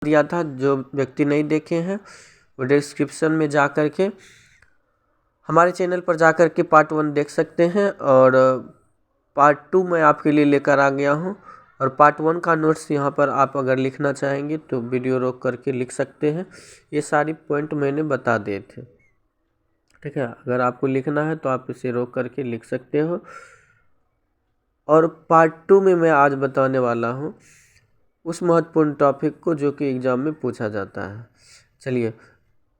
दिया था। जो व्यक्ति नहीं देखे हैं वो डिस्क्रिप्शन में जा कर के हमारे चैनल पर जा कर के पार्ट 1 देख सकते हैं, और पार्ट 2 मैं आपके लिए लेकर आ गया हूं। और पार्ट 1 का नोट्स यहाँ पर आप अगर लिखना चाहेंगे तो वीडियो रोक करके लिख सकते हैं। ये सारी पॉइंट मैंने बता दिए थे, ठीक है। अगर आपको लिखना है तो आप इसे रोक करके लिख सकते हो। और पार्ट 2 में मैं आज बताने वाला हूँ उस महत्वपूर्ण टॉपिक को जो कि एग्ज़ाम में पूछा जाता है। चलिए,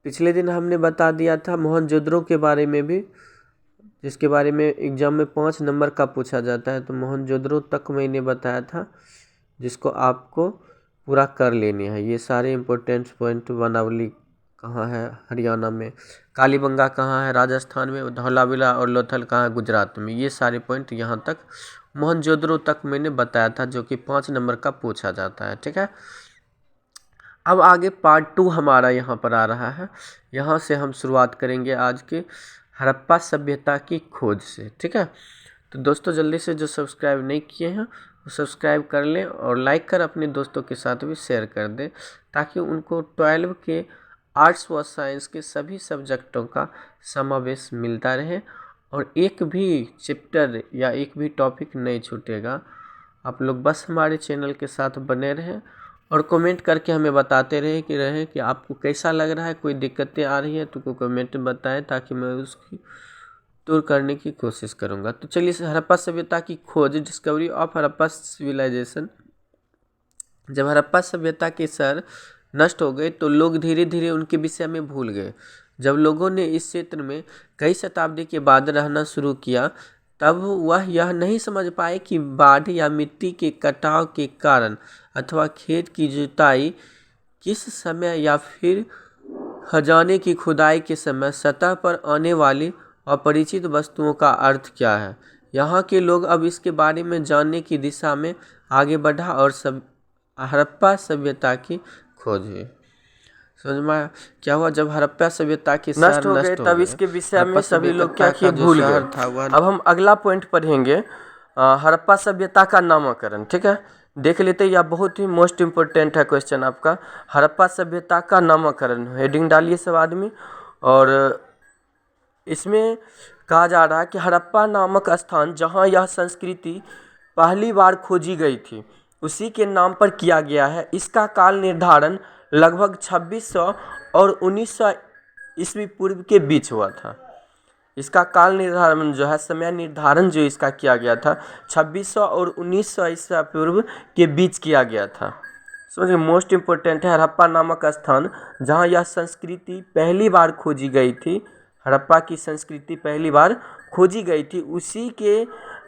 पिछले दिन हमने बता दिया था मोहनजोदड़ो के बारे में भी, जिसके बारे में एग्ज़ाम में 5 नंबर का पूछा जाता है। तो मोहनजोदड़ो तक मैंने बताया था, जिसको आपको पूरा कर लेनी है। ये सारे इम्पोर्टेंट पॉइंट, वनावली कहाँ है हरियाणा में, कालीबंगा कहाँ है राजस्थान में, धौलावीरा और लोथल कहाँ है गुजरात में, ये सारे पॉइंट यहाँ तक मोहनजोदड़ो तक मैंने बताया था, जो कि 5 नंबर का पूछा जाता है, ठीक है। अब आगे पार्ट 2 हमारा यहाँ पर आ रहा है। यहाँ से हम शुरुआत करेंगे आज के हड़प्पा सभ्यता की खोज से, ठीक है। तो दोस्तों, जल्दी से जो सब्सक्राइब नहीं किए हैं वो सब्सक्राइब कर लें और लाइक कर अपने दोस्तों के साथ भी शेयर कर दें, ताकि उनको 12 के आर्ट्स व साइंस के सभी सब्जेक्टों का समावेश मिलता रहे और एक भी चैप्टर या एक भी टॉपिक नहीं छूटेगा। आप लोग बस हमारे चैनल के साथ बने रहें और कमेंट करके हमें बताते रहे कि आपको कैसा लग रहा है। कोई दिक्कतें आ रही है तो कोई कमेंट में बताएं, ताकि मैं उसकी दूर करने की कोशिश करूंगा। तो चलिए, हड़प्पा सभ्यता की खोज, डिस्कवरी ऑफ हड़प्पा सिविलाइजेशन। जब हड़प्पा सभ्यता के सर नष्ट हो गए तो लोग धीरे धीरे उनके विषय में भूल गए। जब लोगों ने इस क्षेत्र में कई शताब्दी के बाद रहना शुरू किया, तब वह यह नहीं समझ पाए कि बाढ़ या मिट्टी के कटाव के कारण अथवा खेत की जुताई किस समय या फिर खजाने की खुदाई के समय सतह पर आने वाली अपरिचित वस्तुओं का अर्थ क्या है। यहाँ के लोग अब इसके बारे में जानने की दिशा में आगे बढ़ा और हड़प्पा सभ्यता की खोज हुई। समझ में क्या हुआ? जब हड़प्पा सभ्यता के नष्ट हो गए तब इसके विषय में सभी लोग क्या किए, भूल गए। अब हम अगला पॉइंट पढ़ेंगे, हड़प्पा सभ्यता का नामकरण, ठीक है। देख लेते हैं, यह बहुत ही मोस्ट इम्पोर्टेंट है क्वेश्चन आपका। हड़प्पा सभ्यता का नामकरण, हेडिंग डालिए सब आदमी। और इसमें कहा जा रहा है कि हड़प्पा नामक स्थान जहां यह संस्कृति पहली बार खोजी गई थी, उसी के नाम पर किया गया है। इसका काल निर्धारण लगभग 2600 और 1900 ईस्वी पूर्व के बीच हुआ था। इसका काल निर्धारण जो है, समय निर्धारण जो इसका किया गया था, 2600 और 1900 ईस्वी पूर्व के बीच किया गया था। समझिए, मोस्ट इम्पोर्टेंट है। हड़प्पा नामक स्थान जहाँ यह संस्कृति पहली बार खोजी गई थी, हड़प्पा की संस्कृति पहली बार खोजी गई थी, उसी के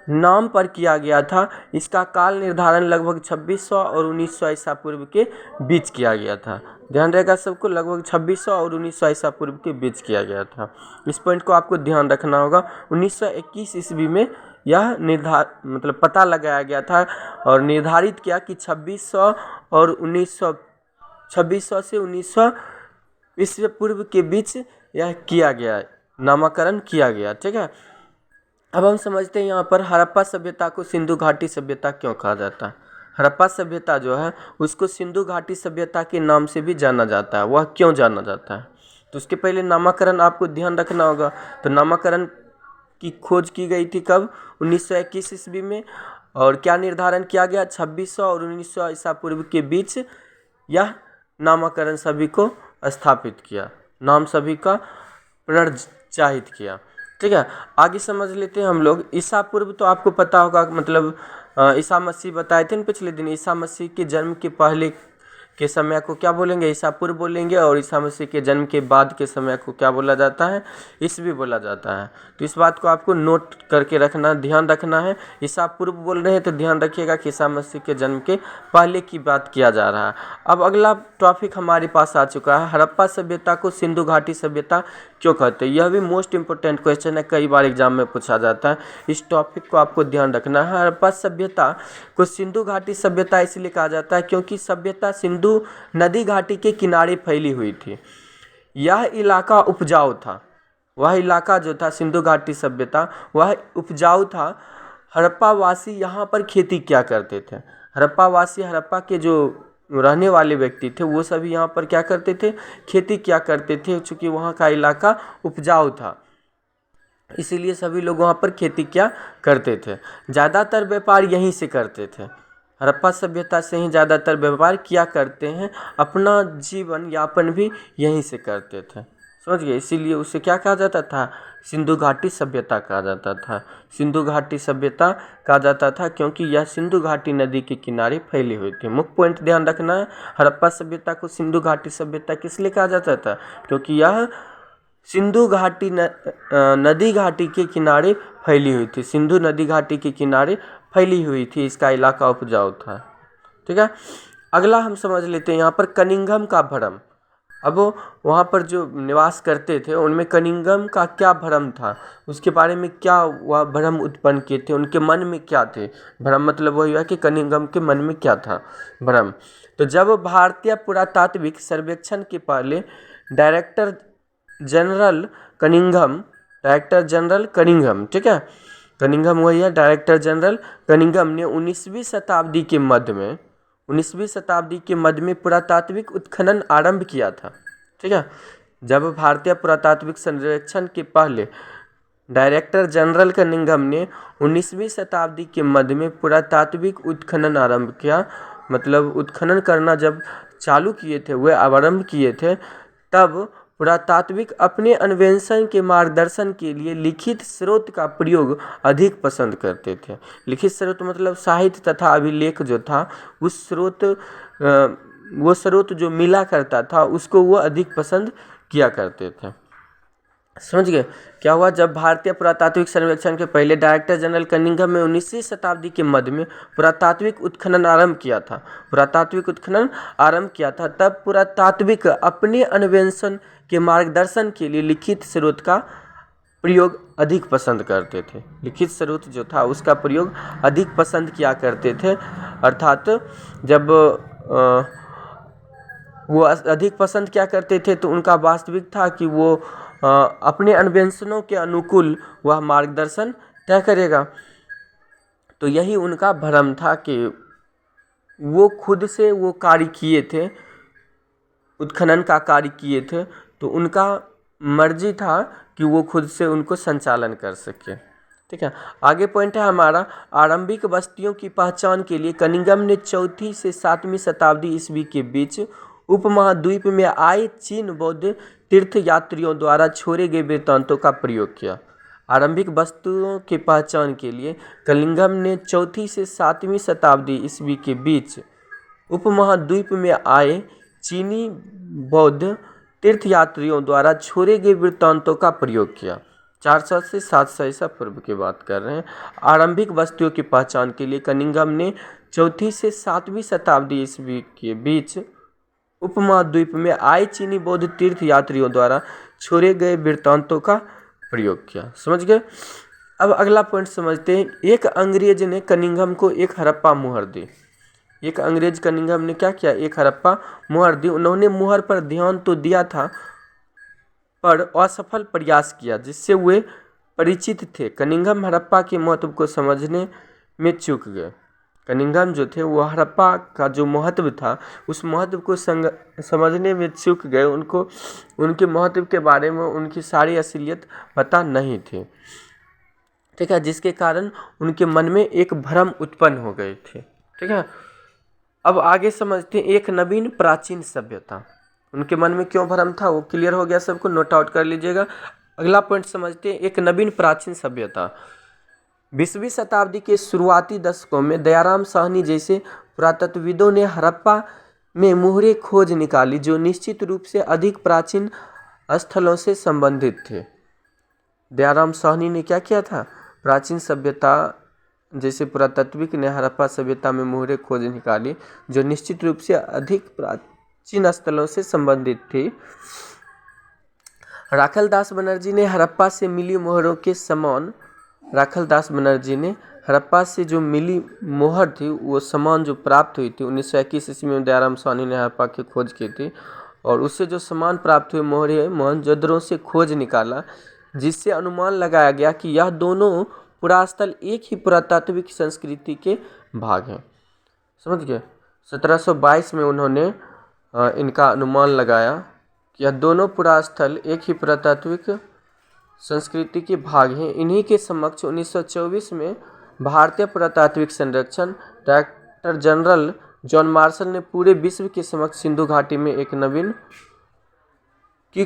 नाम पर किया गया था। इसका काल निर्धारण लगभग 2600 और 1900 ईसा पूर्व के बीच किया गया था। ध्यान रहेगा सबको, लगभग 2600 और 1900 ईसा पूर्व के बीच किया गया था। इस पॉइंट को आपको ध्यान रखना होगा। 1921 ईस्वी में यह मतलब पता लगाया गया था और निर्धारित किया कि 2600 और 1900 2600 से 1900 ईस्वी पूर्व के बीच यह किया गया, नामकरण किया गया, ठीक है। अब हम समझते हैं यहाँ पर हड़प्पा सभ्यता को सिंधु घाटी सभ्यता क्यों कहा जाता है। हड़प्पा सभ्यता जो है उसको सिंधु घाटी सभ्यता के नाम से भी जाना जाता है। वह क्यों जाना जाता है, तो उसके पहले नामकरण आपको ध्यान रखना होगा। तो नामकरण की खोज की गई थी कब? 1921 ईस्वी में। और क्या निर्धारण किया गया? 2600 और 1900 ईसा पूर्व के बीच यह नामकरण सभी को स्थापित किया, नाम सभी का प्रणचाहित किया, ठीक है। आगे समझ लेते हैं हम लोग। ईसा पूर्व तो आपको पता होगा, मतलब ईसा मसीह बताए थे ना पिछले दिन। ईसा मसीह के जन्म के पहले के समय को क्या बोलेंगे? ईसा पूर्व बोलेंगे। और ईसा मसीह के जन्म के बाद के समय को क्या बोला जाता है? ईसवी बोला जाता है। तो इस बात को आपको नोट करके रखना, ध्यान रखना है। ईसा पूर्व बोल रहे हैं तो ध्यान रखिएगा कि ईसा मसीह के जन्म के पहले की बात किया जा रहा है। अब अगला टॉपिक हमारे पास आ चुका है, हड़प्पा सभ्यता को सिंधु घाटी सभ्यता क्यों कहते हैं। यह भी मोस्ट इंपोर्टेंट क्वेश्चन है, कई बार एग्जाम में पूछा जाता है। इस टॉपिक को आपको ध्यान रखना है। हड़प्पा सभ्यता को सिंधु घाटी सभ्यता इसलिए कहा जाता है क्योंकि सभ्यता सिंधु नदी घाटी के किनारे फैली हुई थी। यह इलाका उपजाऊ था। वह इलाका जो था सिंधु घाटी सभ्यता, वह उपजाऊ था। हड़प्पा वासी यहाँ पर खेती क्या करते थे? हड़प्पा वासी, हड़प्पा के जो रहने वाले व्यक्ति थे वो सभी यहाँ पर क्या करते थे, खेती किया करते थे, चूँकि वहाँ का इलाका उपजाऊ था इसीलिए सभी लोग वहाँ पर खेती किया करते थे। ज़्यादातर व्यापार यहीं से करते थे, हड़प्पा सभ्यता से ही ज़्यादातर व्यापार किया करते हैं, अपना जीवन यापन भी यहीं से करते थे, समझ गए। इसीलिए उसे क्या कहा जाता था, सिंधु घाटी सभ्यता कहा जाता था। सिंधु घाटी सभ्यता कहा जाता था क्योंकि यह सिंधु घाटी नदी के किनारे फैली हुई थी। मुख्य पॉइंट ध्यान रखना है, हड़प्पा सभ्यता को सिंधु घाटी सभ्यता किस लिए कहा जाता था, क्योंकि यह सिंधु घाटी नदी घाटी के किनारे फैली हुई थी, सिंधु नदी घाटी के किनारे फैली हुई थी, इसका इलाका उपजाऊ था। ठीक है, अगला हम समझ लेते हैं यहाँ पर कनिंघम का भ्रम। अब वहाँ पर जो निवास करते थे उनमें कनिंघम का क्या भ्रम था, उसके बारे में क्या वह भ्रम उत्पन्न किए थे, उनके मन में क्या थे। भ्रम मतलब वही है कि कनिंघम के मन में क्या था भ्रम। तो जब भारतीय पुरातात्विक सर्वेक्षण के पहले डायरेक्टर जनरल कनिंघम, ठीक है, कनिंघम वही है, डायरेक्टर जनरल कनिंघम ने 19वीं शताब्दी के मध्य में पुरातात्विक उत्खनन आरंभ किया था। ठीक है, जब भारतीय पुरातात्विक सर्वेक्षण के पहले डायरेक्टर जनरल कनिंघम ने 19वीं शताब्दी के मध्य में पुरातात्विक उत्खनन आरंभ किया, मतलब उत्खनन करना जब चालू किए थे, वे आरंभ किए थे, तब पुरातात्विक अपने अन्वेषण के मार्गदर्शन के लिए लिखित स्रोत का प्रयोग अधिक पसंद करते थे। लिखित स्रोत मतलब साहित्य तथा अभिलेख जो था, उस स्रोत वो स्रोत जो मिला करता था उसको वो अधिक पसंद किया करते थे। समझ गए क्या हुआ, जब भारतीय पुरातात्विक सर्वेक्षण के पहले डायरेक्टर जनरल कनिंघम में 19वीं शताब्दी के मध्य में पुरातात्विक उत्खनन आरंभ किया था, तब पुरातात्विक अपने अन्वेषण के मार्गदर्शन के लिए लिखित स्रोत का प्रयोग अधिक पसंद करते थे। लिखित स्रोत जो था उसका प्रयोग अधिक पसंद किया करते थे, अर्थात जब वो अधिक पसंद क्या करते थे तो उनका वास्तविक था कि वो अपने अन्वेषणों के अनुकूल वह मार्गदर्शन तय करेगा। तो यही उनका भ्रम था कि वो खुद से वो कार्य किए थे, उत्खनन का कार्य किए थे, तो उनका मर्जी था कि वो खुद से उनको संचालन कर सके। ठीक है, आगे पॉइंट है हमारा, आरंभिक बस्तियों की पहचान के लिए कनिंघम ने 4वीं से 7वीं शताब्दी ईस्वी के बीच उपमहाद्वीप में आए चीन बौद्ध तीर्थ यात्रियों द्वारा छोड़े गए वृत्तांतों का प्रयोग किया। आरंभिक वस्तुओं की पहचान के लिए कनिंघम ने 4वीं से 7वीं शताब्दी ईस्वी के बीच उपमहाद्वीप में आए चीनी बौद्ध तीर्थयात्रियों द्वारा छोड़े गए वृत्तांतों का प्रयोग किया। 400 से 700 ईसा पूर्व की बात कर रहे हैं। आरंभिक वस्तुओं की पहचान के लिए कनिंघम ने 4वीं से 7वीं शताब्दी ईस्वी के बीच उपमहाद्वीप में आए चीनी बौद्ध तीर्थयात्रियों द्वारा छोड़े गए वृत्तांतों का प्रयोग किया। समझ गए। अब अगला पॉइंट समझते हैं। एक अंग्रेज ने कनिंघम को एक हड़प्पा मुहर दी। एक अंग्रेज कनिंघम ने क्या किया, एक हड़प्पा मुहर दी। उन्होंने मुहर पर ध्यान तो दिया था पर असफल प्रयास किया जिससे वे परिचित थे। कनिंघम हड़प्पा के महत्व को समझने में चूक गए। कनिंघम जो थे वो हड़प्पा का जो महत्व था उस महत्व को समझने में चूक गए। उनको उनके महत्व के बारे में उनकी सारी असलियत पता नहीं थी। ठीक है, जिसके कारण उनके मन में एक भ्रम उत्पन्न हो गए थे। ठीक है, अब आगे समझते हैं एक नवीन प्राचीन सभ्यता। उनके मन में क्यों भ्रम था वो क्लियर हो गया, सबको नोट आउट कर लीजिएगा। अगला पॉइंट समझते हैं एक नवीन प्राचीन सभ्यता। 20वीं शताब्दी के शुरुआती दशकों में दयाराम साहनी जैसे पुरातत्वविदों ने हड़प्पा में मुहरे खोज निकाली जो निश्चित रूप से अधिक प्राचीन स्थलों से संबंधित थे। दयाराम साहनी ने क्या किया था, प्राचीन सभ्यता जैसे पुरातत्विक ने हड़प्पा सभ्यता में मुहरे खोज निकाली जो निश्चित रूप से अधिक प्राचीन स्थलों से संबंधित थी। राखलदास बनर्जी ने हड़प्पा से मिली मोहरों के समान राखलदास बनर्जी ने हड़प्पा से जो मिली मोहर थी वो सामान जो प्राप्त हुई थी 1921 ईस्वी में दयाराम साहनी ने हड़प्पा की खोज की थी और उससे जो सामान प्राप्त हुए मोहरे मोहनजोदड़ो से खोज निकाला जिससे अनुमान लगाया गया कि यह दोनों पुरास्थल एक ही पुरातात्विक संस्कृति के भाग हैं। समझ गए। 1722 में उन्होंने इनका अनुमान लगाया कि यह दोनों पुरास्थल एक ही पुरातात्विक संस्कृति के भाग हैं। इन्हीं के समक्ष 1924 में भारतीय पुरातात्विक संरक्षण डायरेक्टर जनरल जॉन मार्शल ने पूरे विश्व के समक्ष सिंधु घाटी में एक नवीन की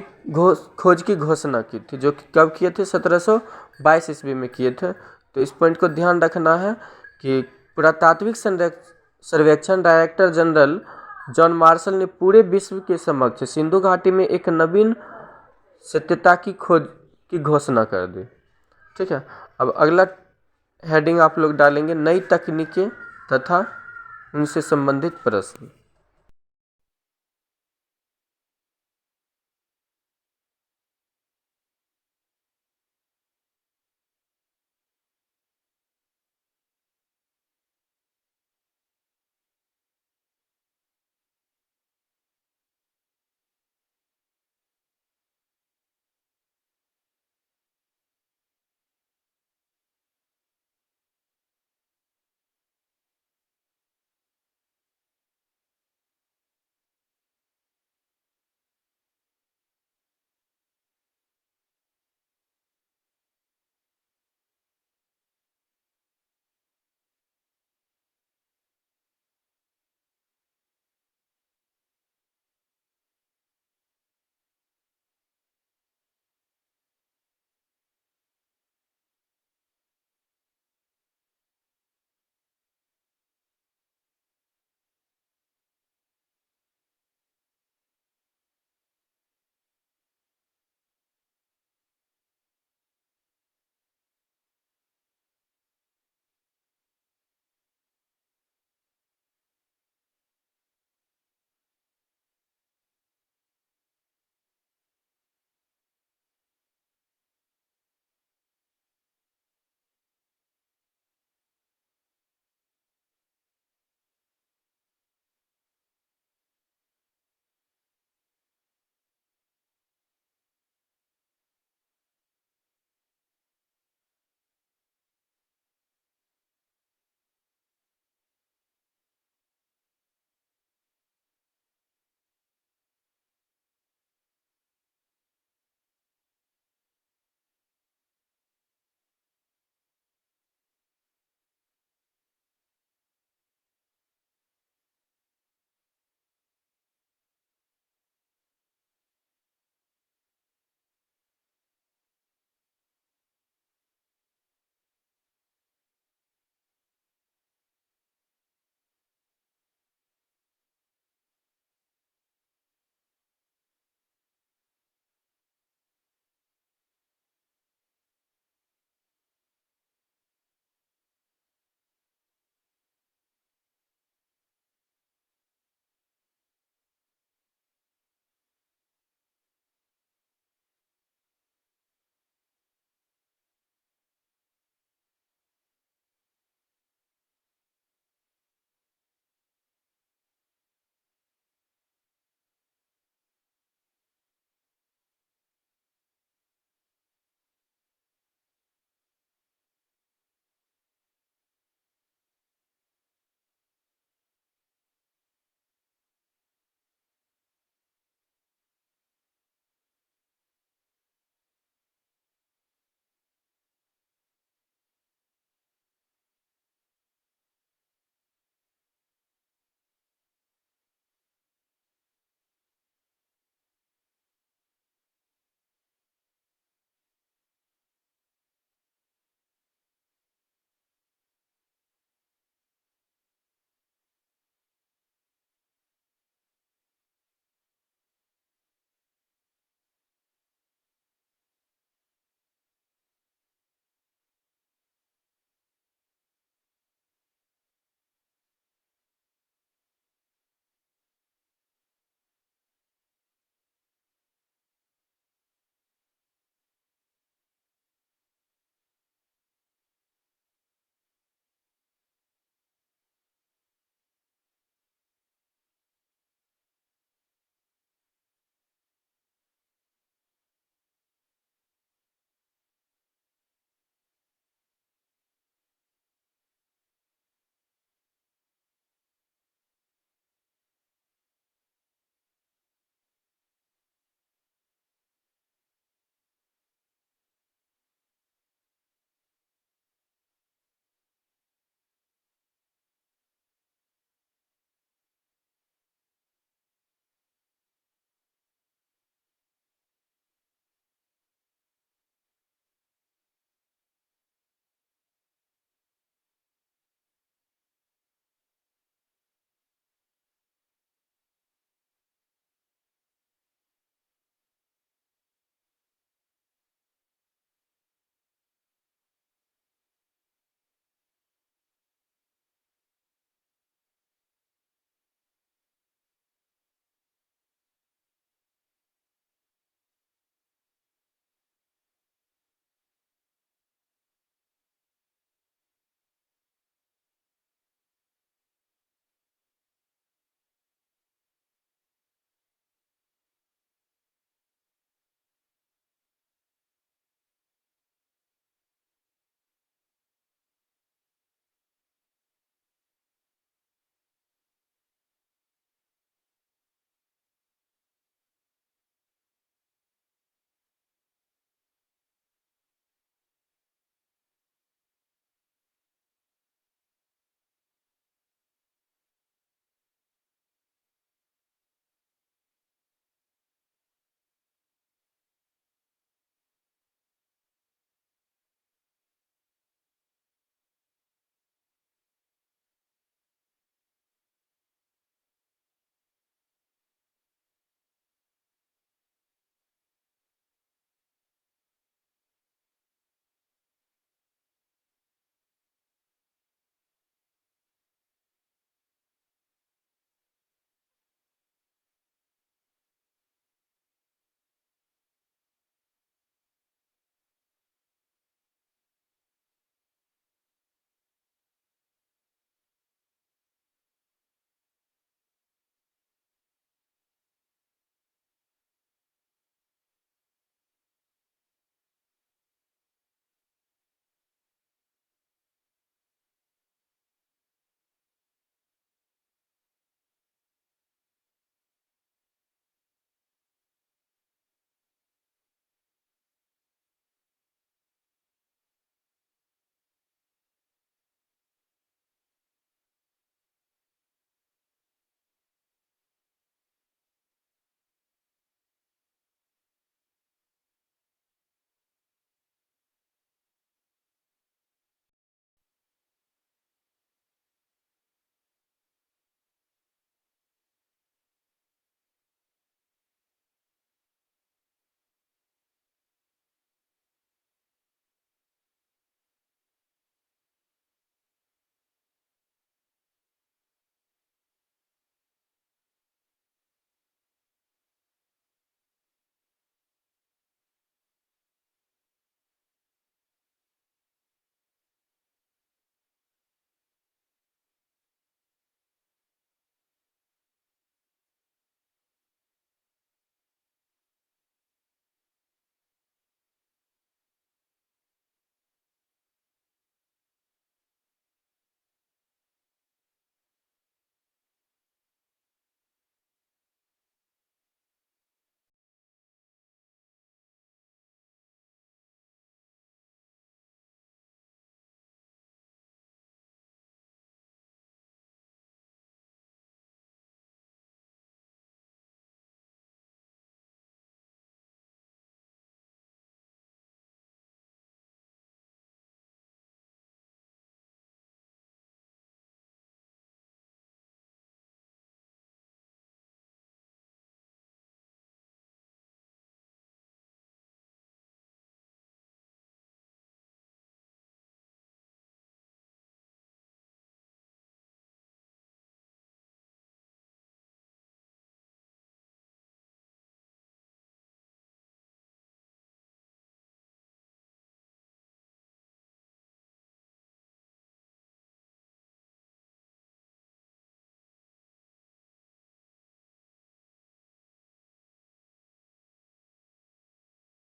खोज की घोषणा की थी, जो कि कब किए थे? 1722 ईस्वी में किए थे। तो इस पॉइंट को ध्यान रखना है कि पुरातात्विक सर्वेक्षण डायरेक्टर जनरल जॉन मार्शल ने पूरे विश्व के समक्ष सिंधु घाटी में एक नवीन सत्यता की खोज की घोषणा कर दी। ठीक है, अब अगला हेडिंग आप लोग डालेंगे नई तकनीकें तथा उनसे संबंधित प्रश्न।